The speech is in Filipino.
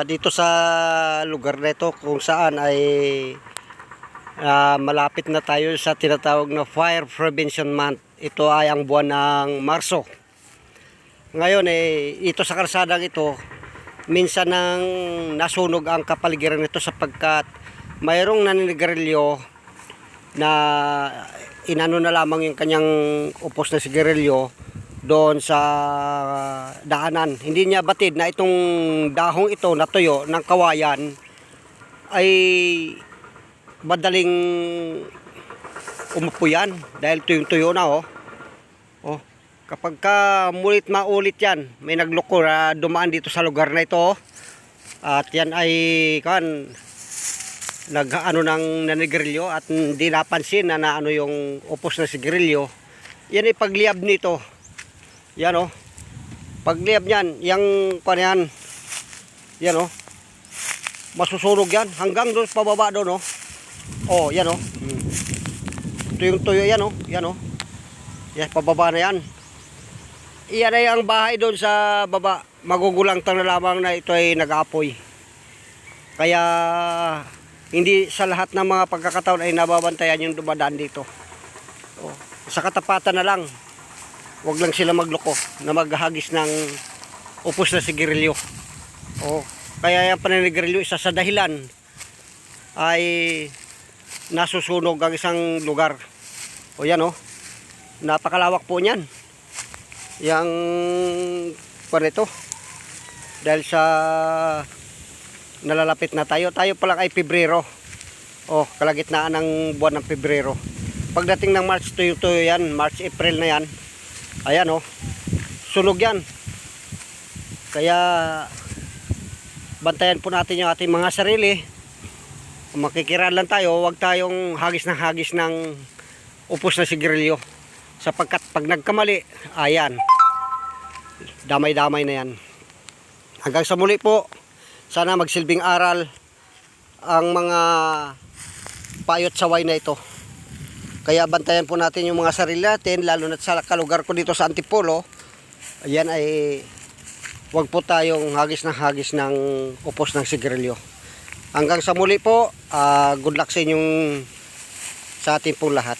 Dito sa lugar na ito kung saan ay malapit na tayo sa tinatawag na Fire Prevention Month. Ito ay ang buwan ng Marso. Ngayon ito sa kalsadang ito, minsan nang nasunog ang kapaligiran nito sapagkat mayroong naninigarilyo na inano na lamang yung kanyang upos na sigarilyo doon sa daanan. Hindi niya batid na itong dahong ito na tuyo ng kawayan ay madaling umupo yan dahil tuyong-tuyo na kapag ka maulit yan, may nagloko na dumaan dito sa lugar na ito at yan ay nag-ano ng nanigrilyo at hindi napansin na naano yung upos na sigarilyo. Yan ay pagliyab nito. Yan pagliyab niyan, yung yan masusunog yan hanggang doon pababa doon yan tuyong-tuyo yan yan pababa na yan. Iyan ay ang bahay doon sa baba. Magugulang na lamang na ito ay nag-apoy. Kaya hindi sa lahat ng mga pagkakataon ay nababantayan yung dumadaan dito. Sa katapatan na lang, wag lang sila magloko na maghahagis ng upos na sigarilyo. Kaya yung paninigarilyo, isa sa dahilan ay nasusunog ang isang lugar. Yan napakalawak po niyan. Yang ito dahil sa nalalapit na tayo pa lang ay Pebrero. Kalagitnaan ng buwan ng Pebrero. Pagdating ng March, tuyo yan, March, April na yan. Ayan sunog yan. Kaya bantayan po natin yung ating mga sarili. Makikiraan lang tayo, huwag tayong hagis ng upos na sigarilyo. Sapagkat pag nagkamali, ayan, damay-damay na yan. Hanggang sa muli po, sana magsilbing aral ang mga payot saway na ito. Kaya bantayan po natin yung mga sarili natin, lalo na sa kalugar ko dito sa Antipolo. Ayan ay huwag po tayong hagis ng upos ng sigarilyo. Hanggang sa muli po, good luck sa inyong sa ating pong lahat.